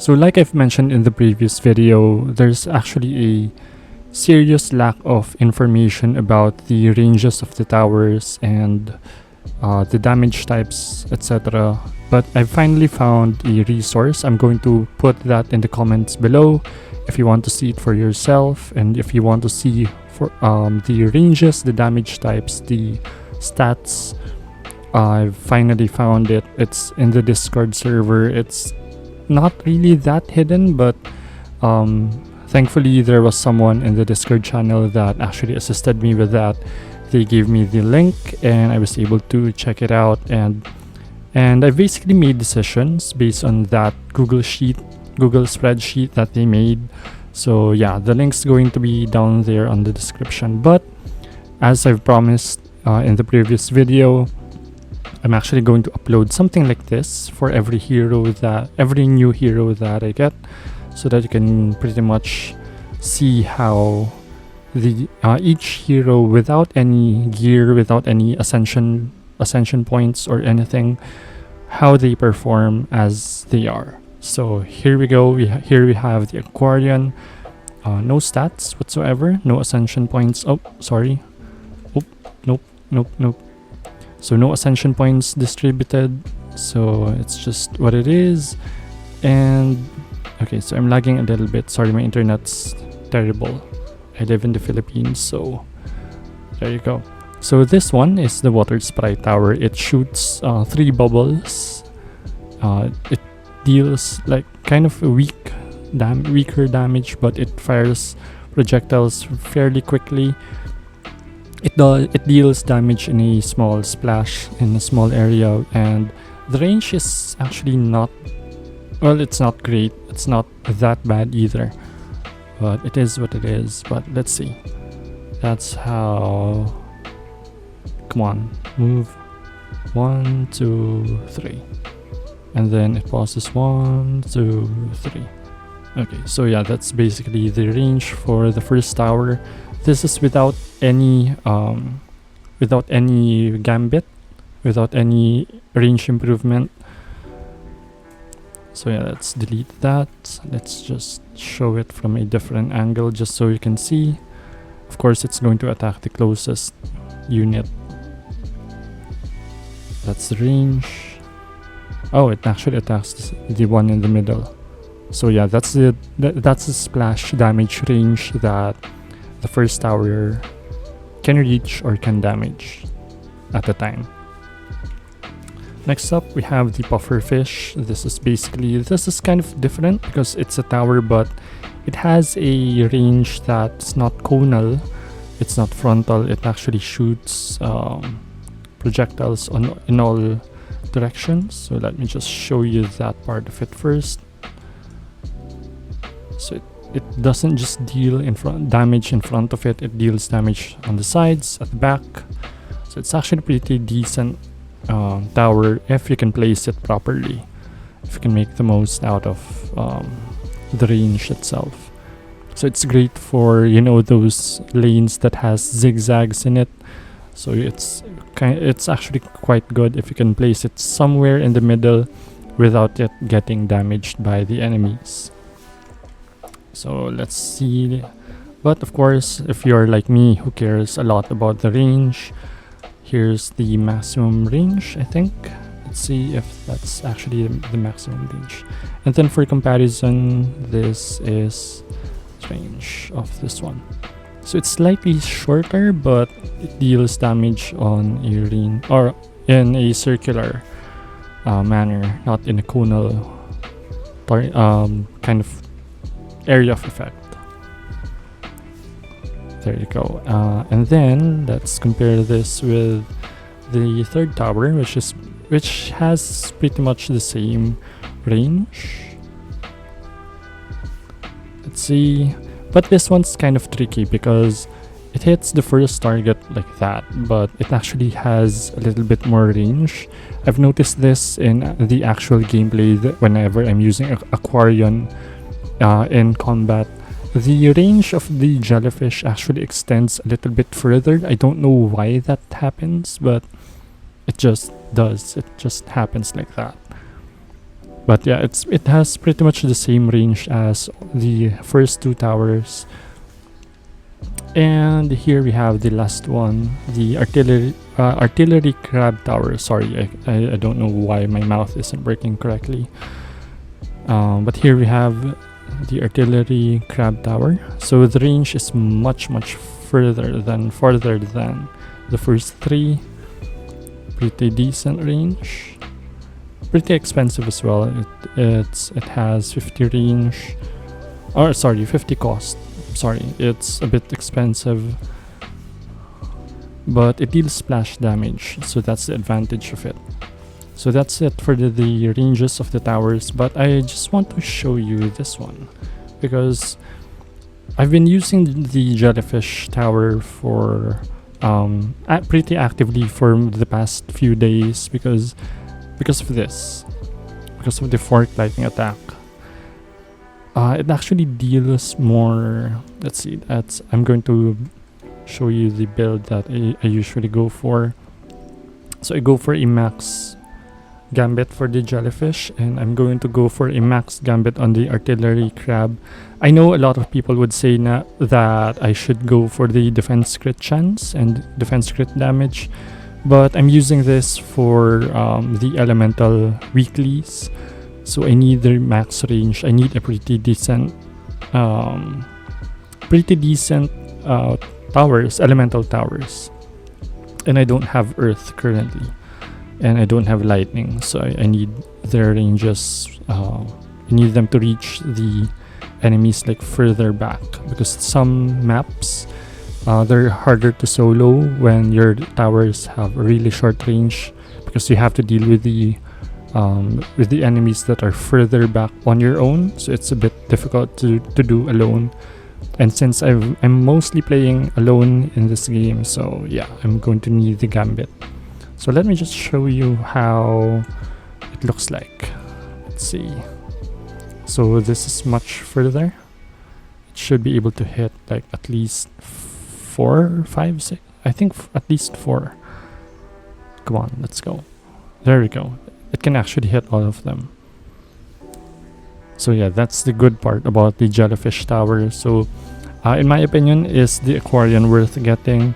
So like I've mentioned in the previous video, there's actually a serious lack of information about the ranges of the towers and the damage types, etc. But I finally found a resource. I'm going to put that in the comments below if you want to see it for yourself, and if you want to see for the ranges, the damage types, the stats. I've finally found it. It's in the Discord server. It's not really that hidden, but thankfully there was someone in the Discord channel that actually assisted me with that. They gave me the link and I was able to check it out, and I basically made decisions based on that Google spreadsheet that they made. So yeah, the link's going to be down there on the description. But as I've promised in the previous video, I'm actually going to upload something like this for every new hero that I get, so that you can pretty much see how the each hero, without any gear, without any ascension points or anything, how they perform as they are. So here we go. Here we have the Aquarion. No stats whatsoever, no ascension points. Oh, sorry. Oh, nope. So no ascension points distributed, so it's just what it is. And okay, so I'm lagging a little bit. Sorry, my internet's terrible. I live in the Philippines, so there you go. So this one is the water sprite tower. It shoots 3 bubbles. It deals like kind of a weaker damage, but it fires projectiles fairly quickly. It deals damage in a small splash in a small area, and the range is actually not, well, it's not great. It's not that bad either, but it is what it is. But let's see. That's how. Come on, move. 1, 2, 3, and then it pauses. 1, 2, 3. Okay, so yeah, that's basically the range for the first tower. This is without any gambit, without any range improvement. So yeah, let's delete that. Let's just show it from a different angle just so you can see. Of course, it's going to attack the closest unit. That's the range. Oh, it actually attacks the one in the middle. So yeah, that's the splash damage range that the first tower can reach or can damage at a time. Next up, we have the pufferfish. This is kind of different because it's a tower, but it has a range that's not conal, it's not frontal. It actually shoots projectiles in all directions. So let me just show you that part of it first. So it doesn't just deal damage in front of it, it deals damage on the sides, at the back. So it's actually a pretty decent tower if you can place it properly, if you can make the most out of the range itself. So it's great for, you know, those lanes that has zigzags in it. So it's actually quite good if you can place it somewhere in the middle without it getting damaged by the enemies. So let's see. But of course, if you're like me who cares a lot about the range, here's the maximum range, I think. Let's see if that's actually the maximum range. And then for comparison, this is the range of this one. So it's slightly shorter, but it deals damage on a range or in a circular manner, not in a conal kind of area of effect. There you go. And then let's compare this with the third tower, which has pretty much the same range. Let's see. But this one's kind of tricky because it hits the first target like that, but it actually has a little bit more range. I've noticed this in the actual gameplay whenever I'm using Aquarion in combat. The range of the jellyfish actually extends a little bit further. I don't know why that happens, but it just does. It just happens like that. But yeah, it has pretty much the same range as the first two towers. And here we have the last one, the artillery crab tower. Sorry, I don't know why my mouth isn't working correctly. But here we have the artillery crab tower. So the range is much farther than the first three. Pretty decent range. Pretty expensive as well. It has 50 range, or sorry, 50 cost. Sorry, it's a bit expensive, but it deals splash damage, so that's the advantage of it. So that's it for the ranges of the towers, but I just want to show you this one because I've been using the jellyfish tower for pretty actively for the past few days because of the fork lightning attack. It actually deals more. Let's see, I'm going to show you the build that I usually go for. So I go for a max gambit for the jellyfish, and I'm going to go for a max gambit on the artillery crab. I know a lot of people would say that I should go for the defense crit chance and defense crit damage, but I'm using this for the elemental weeklies. So I need the max range. I need a pretty decent towers, elemental towers, and I don't have earth currently, and I don't have lightning, so I need their ranges. I need them to reach the enemies like further back, because some maps they're harder to solo when your towers have a really short range, because you have to deal with the enemies that are further back on your own, so it's a bit difficult to do alone. And since I'm mostly playing alone in this game, so yeah, I'm going to need the gambit. So let me just show you how it looks like. Let's see. So this is much further. It should be able to hit like at least 4, 5, 6. I think at least 4. Come on, let's go. There we go. It can actually hit all of them. So yeah, that's the good part about the jellyfish tower. So in my opinion, is the Aquarion worth getting?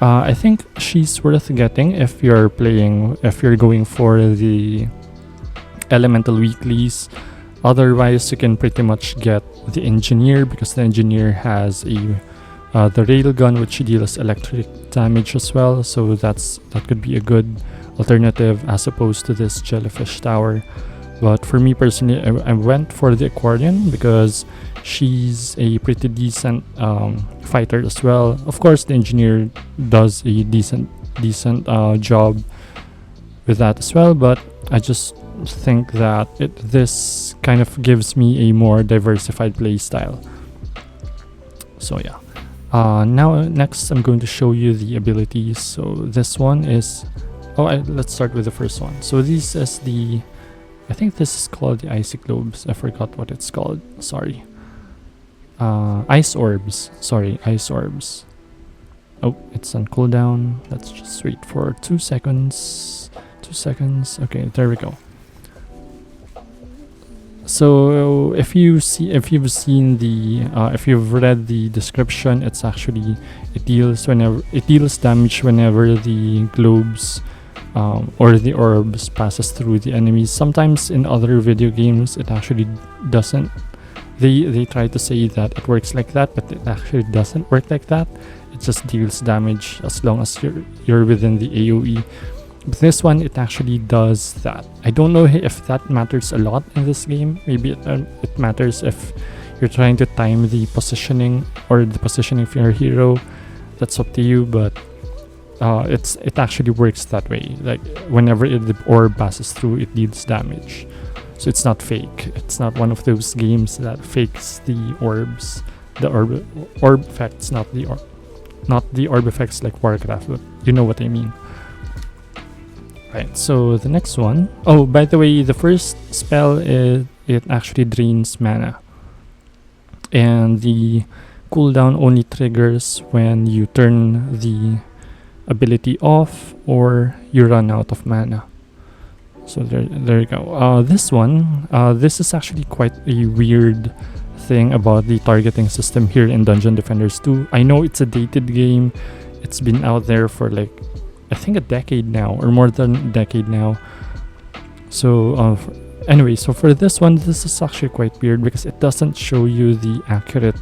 I think she's worth getting if you're going for the elemental weeklies. Otherwise, you can pretty much get the engineer, because the engineer has the railgun, which deals electric damage as well. So that could be a good alternative as opposed to this jellyfish tower. But for me personally, I went for the Aquarion because she's a pretty decent fighter as well. Of course, the engineer does a decent job with that as well, but I just think that this kind of gives me a more diversified play style. So yeah. Now next I'm going to show you the abilities. So this one is let's start with the first one. So this is I think this is called the icy globes. I forgot what it's called. Sorry. Ice orbs. Sorry, ice orbs. Oh, it's on cooldown. Let's just wait for 2 seconds. 2 seconds. Okay, there we go. So if you've read the description, it deals damage whenever the globes or the orbs passes through the enemies. Sometimes in other video games it actually doesn't. They try to say that it works like that, but it actually doesn't work like that. It just deals damage as long as you're within the AoE. But this one, it actually does that. I don't know if that matters a lot in this game. Maybe it matters if you're trying to time the positioning or the positioning of your hero. That's up to you, but it actually works that way. Like whenever the orb passes through, it deals damage. So it's not fake. It's not one of those games that fakes the orbs. The orb effects, not the orb effects like Warcraft, but you know what I mean. Right, so the next one. Oh, by the way, the first spell it actually drains mana, and the cooldown only triggers when you turn the ability off or you run out of mana. So there you go. This one, this is actually quite a weird thing about the targeting system here in Dungeon Defenders 2. I know it's a dated game. It's been out there for like, I think a decade now, or more than a decade now. So anyway, so for this one, this is actually quite weird because it doesn't show you the accurate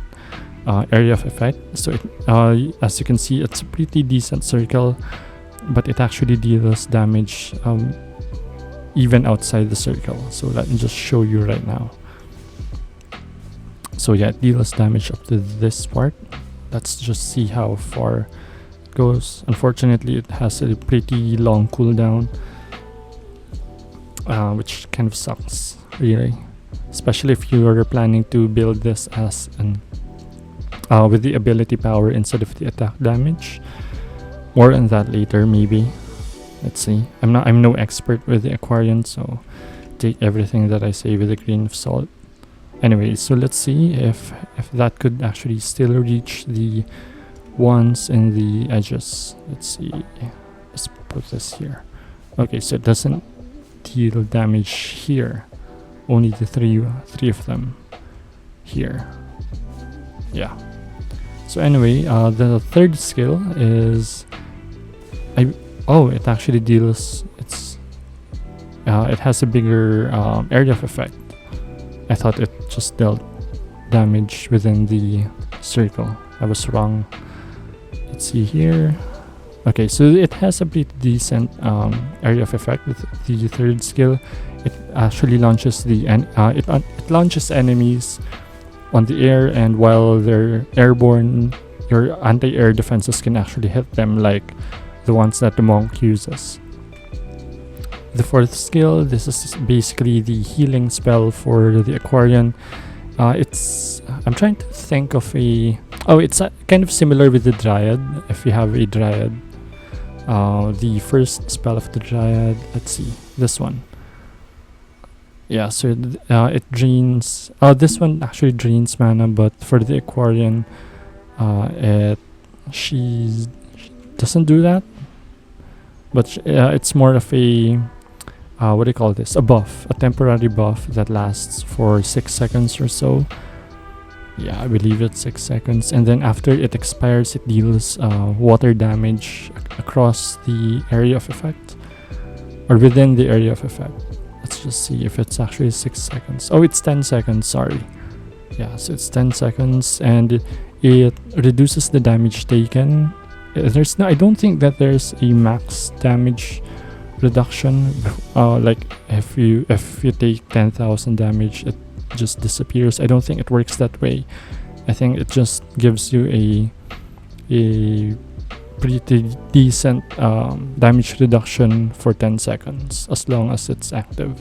area of effect. So it, as you can see, it's a pretty decent circle, but it actually deals damage even outside the circle. So let me just show you right now. So yeah, it deals damage up to this part. Let's just see how far it goes. Unfortunately, it has a pretty long cooldown, which kind of sucks, really. Especially if you are planning to build this as an with the ability power instead of the attack damage. More on that later, maybe. Let's see. I'm no expert with the Aquarion, so take everything that I say with a grain of salt. Anyway, so let's see if that could actually still reach the ones in the edges. Let's see. Let's put this here. Okay, so it doesn't deal damage here. Only the three of them here. Yeah. So anyway, the third skill is it actually deals. It has a bigger area of effect. I thought it just dealt damage within the circle. I was wrong. Let's see here. Okay, so it has a pretty decent area of effect with the third skill. It actually launches it launches enemies on the air, and while they're airborne, your anti-air defenses can actually hit them, like the ones that the monk uses. The fourth skill, this is basically the healing spell for the Aquarion. I'm trying to think of it's kind of similar with the Dryad, if you have a Dryad. The first spell of the Dryad, let's see, this one. Yeah, so it drains, this one actually drains mana, but for the Aquarion, she doesn't do that. But it's more of a, what do you call this? A buff, a temporary buff that lasts for 6 seconds or so. Yeah, I believe it's 6 seconds. And then after it expires, it deals water damage across the area of effect, or within the area of effect. Let's just see if it's actually 6 seconds. Oh, it's 10 seconds, sorry. Yeah, so it's 10 seconds, and it reduces the damage taken. I don't think that there's a max damage reduction. Like if you take 10,000 damage, it just disappears. I don't think it works that way. I think it just gives you a pretty decent damage reduction for 10 seconds as long as it's active,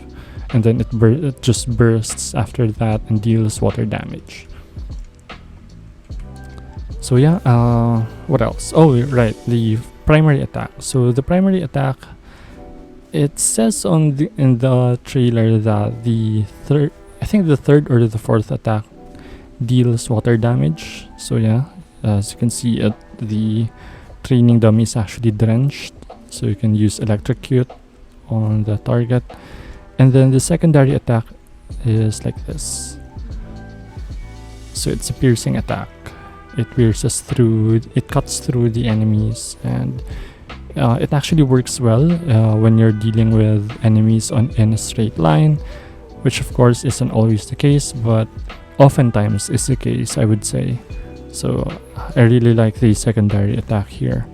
and then it just bursts after that and deals water damage. So yeah, what else? Oh right, the primary attack. So the primary attack, it says in the trailer that the third or the fourth attack deals water damage. So yeah, as you can see, the training dummy is actually drenched, so you can use electrocute on the target. And then the secondary attack is like this. So it's a piercing attack. It cuts through the enemies, and it actually works well when you're dealing with enemies in a straight line, which of course isn't always the case, but oftentimes is the case, I would say. So I really like the secondary attack here.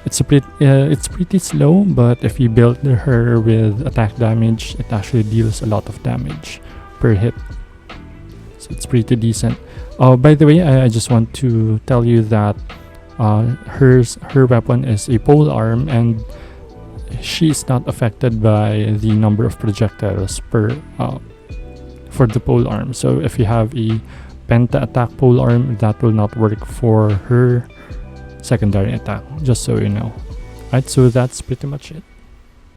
It's pretty slow, but if you build her with attack damage, it actually deals a lot of damage per hit. So it's pretty decent. By the way, I just want to tell you that her weapon is a pole arm, and she's not affected by the number of projectiles for the pole arm. So if you have a penta attack pole arm, that will not work for her secondary attack, just so you know. Right, so that's pretty much it.